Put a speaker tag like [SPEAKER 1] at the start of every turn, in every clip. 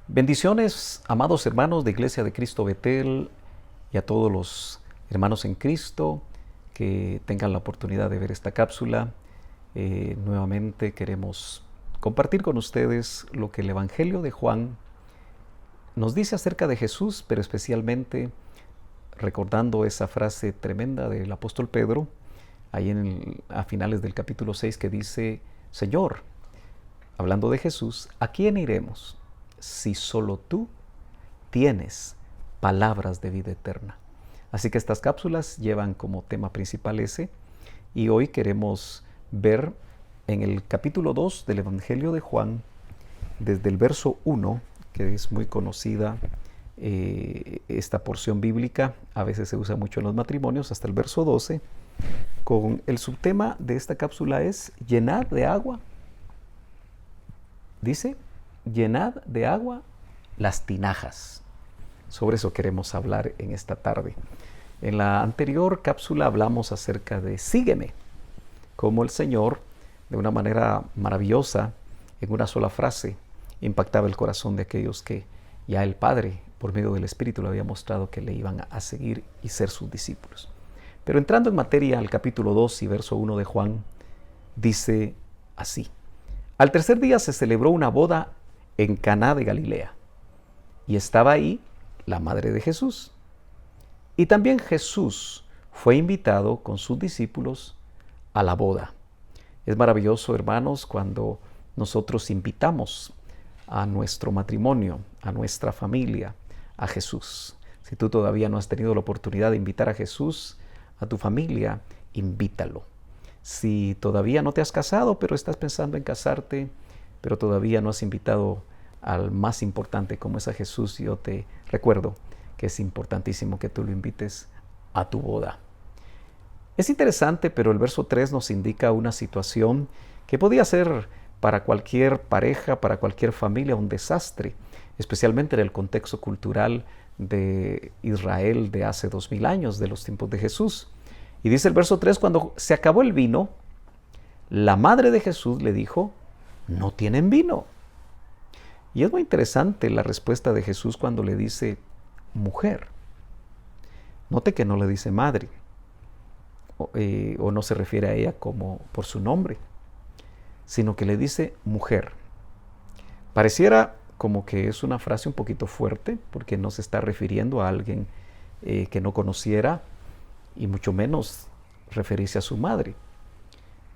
[SPEAKER 1] Bendiciones, amados hermanos de Iglesia de Cristo Betel y a todos los hermanos en Cristo que tengan la oportunidad de ver esta cápsula. Nuevamente queremos compartir con ustedes lo que el Evangelio de Juan nos dice acerca de Jesús, pero especialmente recordando esa frase tremenda del apóstol Pedro, ahí a finales del capítulo 6, que dice: Señor, hablando de Jesús, ¿a quién iremos si solo tú tienes palabras de vida eterna? Así que estas cápsulas llevan como tema principal ese, y hoy queremos ver en el capítulo 2 del Evangelio de Juan, desde el verso 1, que es muy conocida esta porción bíblica, a veces se usa mucho en los matrimonios, hasta el verso 12, con el subtema de esta cápsula es llenad de agua. Dice, llenad de agua las tinajas. Sobre eso queremos hablar en esta tarde. En la anterior cápsula hablamos acerca de sígueme, cómo el Señor, de una manera maravillosa, en una sola frase, impactaba el corazón de aquellos que ya el Padre, por medio del Espíritu, le había mostrado que le iban a seguir y ser sus discípulos. Pero entrando en materia, al capítulo 2 y verso 1 de Juan, dice así: Al tercer día se celebró una boda en Caná de Galilea, y estaba ahí la madre de Jesús. Y también Jesús fue invitado con sus discípulos a la boda. Es maravilloso, hermanos, cuando nosotros invitamos a nuestro matrimonio, a nuestra familia, a Jesús. Si tú todavía no has tenido la oportunidad de invitar a Jesús a tu familia, invítalo. Si todavía no te has casado, pero estás pensando en casarte, pero todavía no has invitado al más importante, como es a Jesús, yo te recuerdo que es importantísimo que tú lo invites a tu boda. Es interesante, pero el verso 3 nos indica una situación que podía ser para cualquier pareja, para cualquier familia, un desastre, especialmente en el contexto cultural de Israel de hace 2000 años, de los tiempos de Jesús. Y dice el verso 3, cuando se acabó el vino, la madre de Jesús le dijo: no tienen vino. Y es muy interesante la respuesta de Jesús cuando le dice mujer. Note que no le dice madre, o no se refiere a ella como por su nombre, sino que le dice mujer. Pareciera como que es una frase un poquito fuerte, porque no se está refiriendo a alguien que no conociera, y mucho menos referirse a su madre.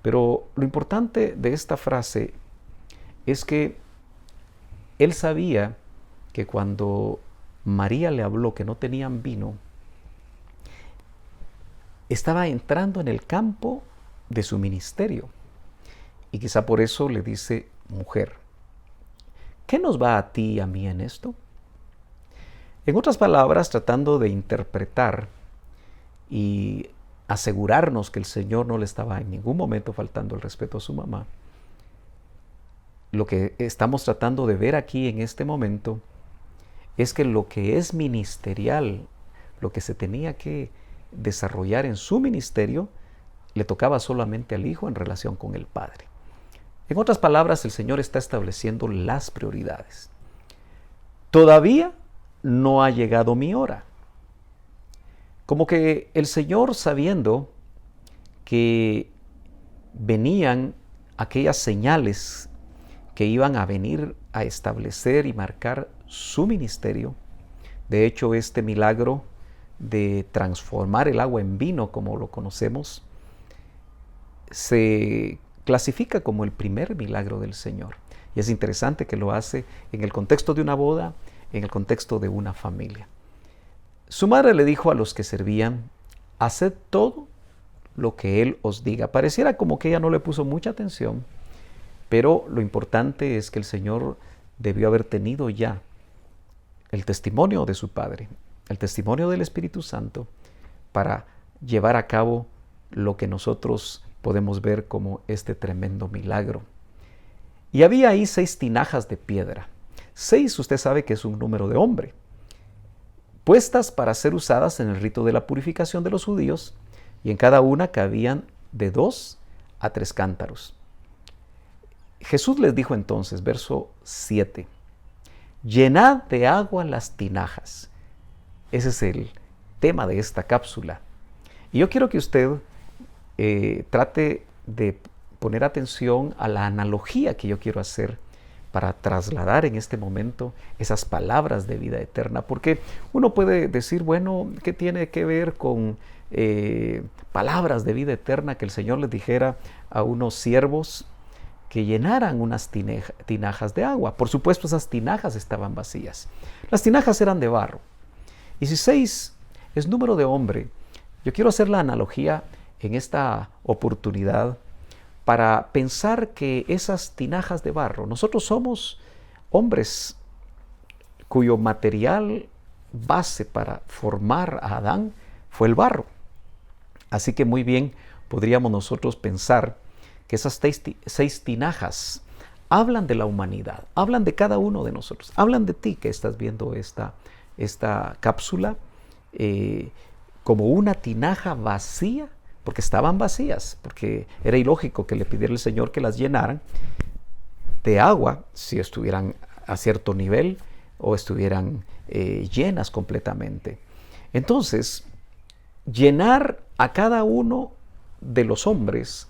[SPEAKER 1] Pero lo importante de esta frase es que él sabía que cuando María le habló que no tenían vino, estaba entrando en el campo de su ministerio. Y quizá por eso le dice mujer. ¿Qué nos va a ti y a mí en esto? En otras palabras, tratando de interpretar y asegurarnos que el Señor no le estaba en ningún momento faltando el respeto a su mamá, lo que estamos tratando de ver aquí en este momento es que lo que es ministerial, lo que se tenía que desarrollar en su ministerio, le tocaba solamente al Hijo en relación con el Padre. En otras palabras, el Señor está estableciendo las prioridades. Todavía no ha llegado mi hora. Como que el Señor, sabiendo que venían aquellas señales que iban a venir a establecer y marcar su ministerio. De hecho, este milagro de transformar el agua en vino, como lo conocemos, se clasifica como el primer milagro del Señor. Y es interesante que lo hace en el contexto de una boda, en el contexto de una familia. Su madre le dijo a los que servían: haced todo lo que Él os diga. Pareciera como que ella no le puso mucha atención, pero lo importante es que el Señor debió haber tenido ya el testimonio de su Padre, el testimonio del Espíritu Santo, para llevar a cabo lo que nosotros podemos ver como este tremendo milagro. Y había ahí 6 tinajas de piedra. 6, usted sabe que es un número de hombre, puestas para ser usadas en el rito de la purificación de los judíos, y en cada una cabían de 2 a 3 cántaros. Jesús les dijo entonces, verso 7, Llenad de agua las tinajas. Ese es el tema de esta cápsula. Y yo quiero que usted trate de poner atención a la analogía que yo quiero hacer para trasladar en este momento esas palabras de vida eterna. Porque uno puede decir, bueno, ¿qué tiene que ver con palabras de vida eterna que el Señor les dijera a unos siervos que llenaran unas tinajas de agua? Por supuesto, esas tinajas estaban vacías. Las tinajas eran de barro. Y si 6 es número de hombre, yo quiero hacer la analogía en esta oportunidad para pensar que esas tinajas de barro, nosotros somos hombres cuyo material base para formar a Adán fue el barro. Así que muy bien podríamos nosotros pensar que esas 6 tinajas hablan de la humanidad, hablan de cada uno de nosotros, hablan de ti que estás viendo esta cápsula como una tinaja vacía, porque estaban vacías, porque era ilógico que le pidiera el Señor que las llenaran de agua si estuvieran a cierto nivel o estuvieran llenas completamente. Entonces, llenar a cada uno de los hombres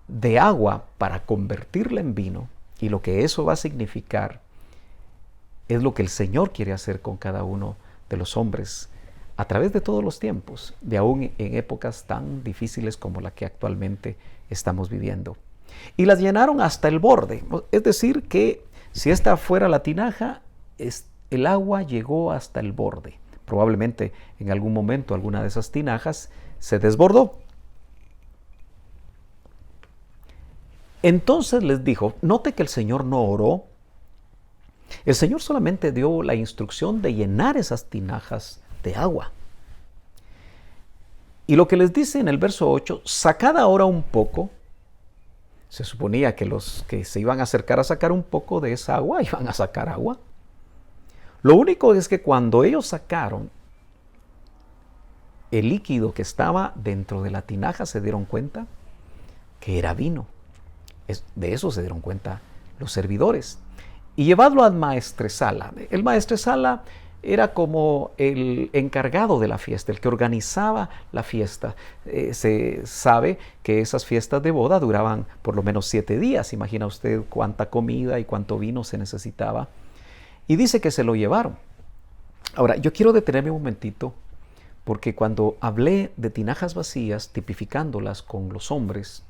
[SPEAKER 1] de agua para convertirla en vino, y lo que eso va a significar es lo que el Señor quiere hacer con cada uno de los hombres a través de todos los tiempos, de aún en épocas tan difíciles como la que actualmente estamos viviendo. Y las llenaron hasta el borde, es decir, que si esta fuera la tinaja, el agua llegó hasta el borde. Probablemente en algún momento alguna de esas tinajas se desbordó. Entonces les dijo, note que el Señor no oró. El Señor solamente dio la instrucción de llenar esas tinajas de agua. Y lo que les dice en el verso 8, sacad ahora un poco. Se suponía que los que se iban a acercar a sacar un poco de esa agua, iban a sacar agua. Lo único es que cuando ellos sacaron el líquido que estaba dentro de la tinaja, se dieron cuenta que era vino. De eso se dieron cuenta los servidores. Y llevadlo al maestresala. El maestresala era como el encargado de la fiesta, el que organizaba la fiesta. Se sabe que esas fiestas de boda duraban por lo menos 7 días. Imagina usted cuánta comida y cuánto vino se necesitaba. Y dice que se lo llevaron. Ahora, yo quiero detenerme un momentito, porque cuando hablé de tinajas vacías, tipificándolas con los hombres,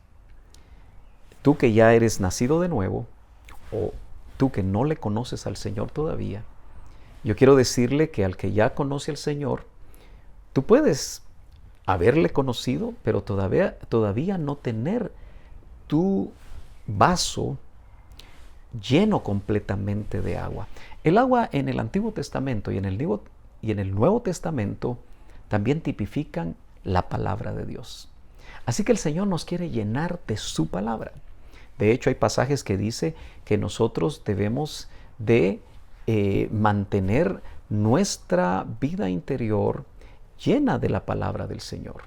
[SPEAKER 1] tú que ya eres nacido de nuevo, o tú que no le conoces al Señor todavía, yo quiero decirle que al que ya conoce al Señor, tú puedes haberle conocido, pero todavía no tener tu vaso lleno completamente de agua. El agua en el Antiguo Testamento y en el Nuevo Testamento también tipifican la palabra de Dios. Así que el Señor nos quiere llenar de su palabra. De hecho, hay pasajes que dice que nosotros debemos de mantener nuestra vida interior llena de la palabra del Señor.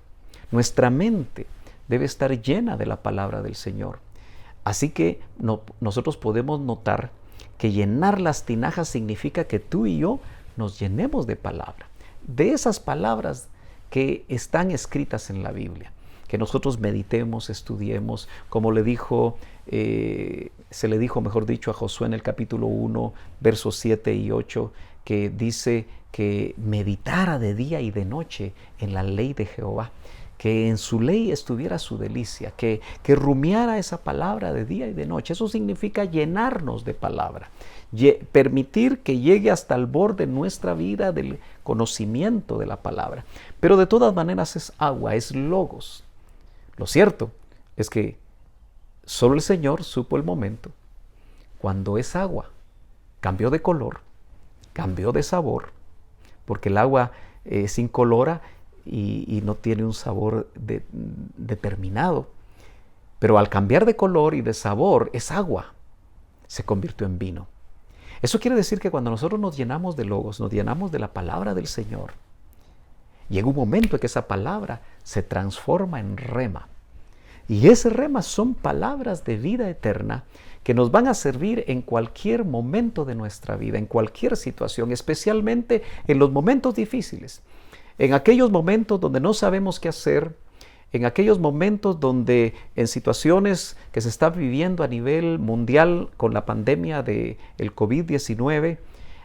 [SPEAKER 1] Nuestra mente debe estar llena de la palabra del Señor. Así que nosotros podemos notar que llenar las tinajas significa que tú y yo nos llenemos de palabra, de esas palabras que están escritas en la Biblia, que nosotros meditemos, estudiemos, como se le dijo, mejor dicho, a Josué en el capítulo 1, versos 7 y 8, que dice que meditara de día y de noche en la ley de Jehová, que en su ley estuviera su delicia, que rumiara esa palabra de día y de noche. Eso significa llenarnos de palabra, permitir que llegue hasta el borde de nuestra vida del conocimiento de la palabra. Pero de todas maneras es agua, es logos. Lo cierto es que solo el Señor supo el momento cuando esa agua cambió de color, cambió de sabor, porque el agua es incolora y no tiene un sabor determinado. Pero al cambiar de color y de sabor, esa agua se convirtió en vino. Eso quiere decir que cuando nosotros nos llenamos de logos, nos llenamos de la palabra del Señor, llega un momento en que esa palabra se transforma en rema. Y ese rema son palabras de vida eterna que nos van a servir en cualquier momento de nuestra vida, en cualquier situación, especialmente en los momentos difíciles, en aquellos momentos donde no sabemos qué hacer, en aquellos momentos donde en situaciones que se está viviendo a nivel mundial con la pandemia del COVID-19,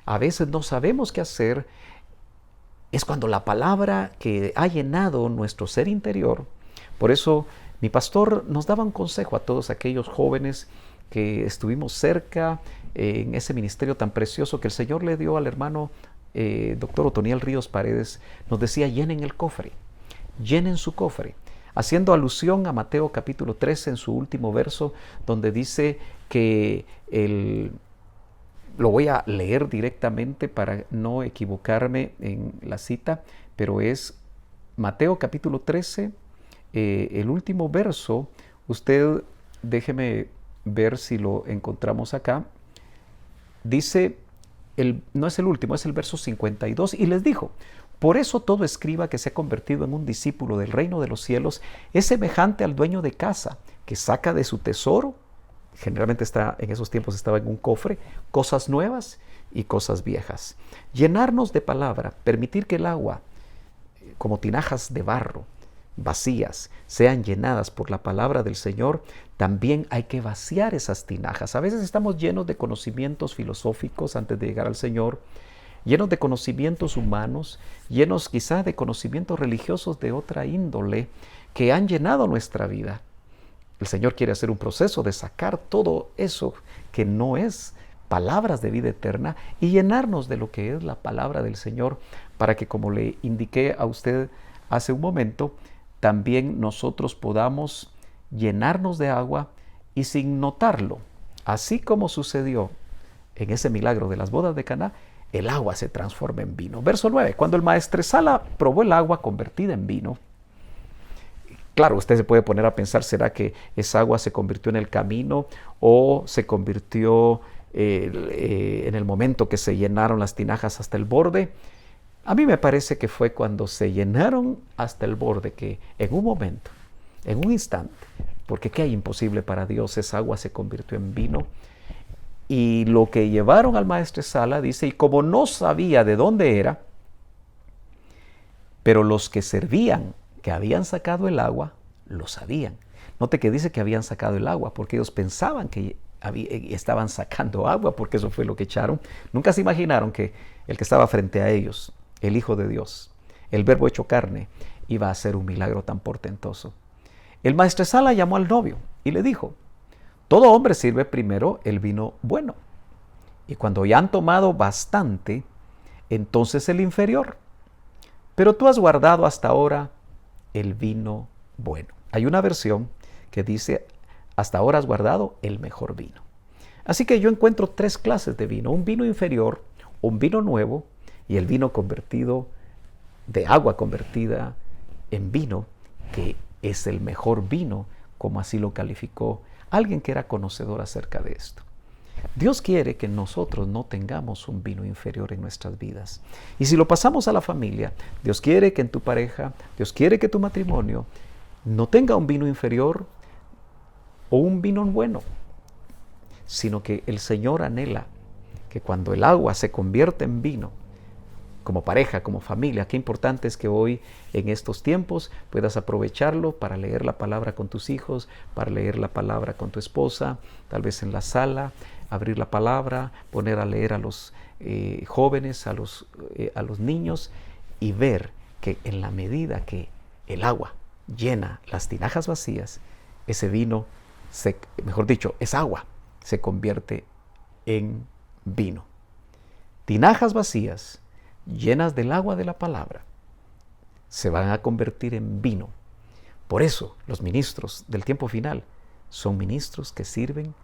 [SPEAKER 1] a veces no sabemos qué hacer. Es cuando la palabra que ha llenado nuestro ser interior. Por eso mi pastor nos daba un consejo a todos aquellos jóvenes que estuvimos cerca en ese ministerio tan precioso que el Señor le dio al hermano doctor Otoniel Ríos Paredes. Nos decía: llenen el cofre, llenen su cofre, haciendo alusión a Mateo capítulo 13 en su último verso, donde dice que lo voy a leer directamente para no equivocarme en la cita, pero es Mateo capítulo 13, el último verso. Usted déjeme ver si lo encontramos acá. Dice, no es el último, es el verso 52, y les dijo: por eso todo escriba que se ha convertido en un discípulo del reino de los cielos es semejante al dueño de casa, que saca de su tesoro, generalmente en esos tiempos estaba en un cofre, cosas nuevas y cosas viejas. Llenarnos de palabra, permitir que el agua, como tinajas de barro vacías, sean llenadas por la palabra del Señor. También hay que vaciar esas tinajas. A veces estamos llenos de conocimientos filosóficos antes de llegar al Señor, llenos de conocimientos humanos, llenos quizá de conocimientos religiosos de otra índole que han llenado nuestra vida. El Señor quiere hacer un proceso de sacar todo eso que no es palabras de vida eterna y llenarnos de lo que es la palabra del Señor, para que, como le indiqué a usted hace un momento, también nosotros podamos llenarnos de agua y sin notarlo, así como sucedió en ese milagro de las bodas de Caná, el agua se transforma en vino. Verso 9, cuando el maestresala probó el agua convertida en vino, claro, usted se puede poner a pensar, ¿será que esa agua se convirtió en el camino o se convirtió en el momento que se llenaron las tinajas hasta el borde? A mí me parece que fue cuando se llenaron hasta el borde que en un momento, en un instante, porque ¿qué hay imposible para Dios? Esa agua se convirtió en vino. Y lo que llevaron al maestresala, dice, y como no sabía de dónde era, pero los que servían, que habían sacado el agua, lo sabían. Note que dice que habían sacado el agua, porque ellos pensaban que estaban sacando agua, porque eso fue lo que echaron. Nunca se imaginaron que el que estaba frente a ellos, el Hijo de Dios, el Verbo hecho carne, iba a hacer un milagro tan portentoso. El maestresala llamó al novio y le dijo: todo hombre sirve primero el vino bueno, y cuando ya han tomado bastante, entonces el inferior. Pero tú has guardado hasta ahora el vino bueno. Hay una versión que dice: hasta ahora has guardado el mejor vino. Así que yo encuentro tres clases de vino: un vino inferior, un vino nuevo y el vino convertido, de agua convertida en vino, que es el mejor vino, como así lo calificó alguien que era conocedor acerca de esto. Dios quiere que nosotros no tengamos un vino inferior en nuestras vidas. Y si lo pasamos a la familia, Dios quiere que en tu pareja, Dios quiere que tu matrimonio no tenga un vino inferior o un vino bueno, sino que el Señor anhela que cuando el agua se convierte en vino, como pareja, como familia, qué importante es que hoy en estos tiempos puedas aprovecharlo para leer la palabra con tus hijos, para leer la palabra con tu esposa, tal vez en la sala, abrir la palabra, poner a leer a los jóvenes, a los niños, y ver que en la medida que el agua llena las tinajas vacías, ese vino, mejor dicho, esa agua se convierte en vino. Tinajas vacías llenas del agua de la palabra se van a convertir en vino. Por eso los ministros del tiempo final son ministros que sirven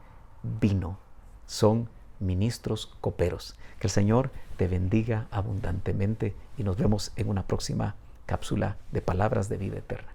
[SPEAKER 1] vino, son ministros coperos. Que el Señor te bendiga abundantemente y nos vemos en una próxima cápsula de palabras de vida eterna.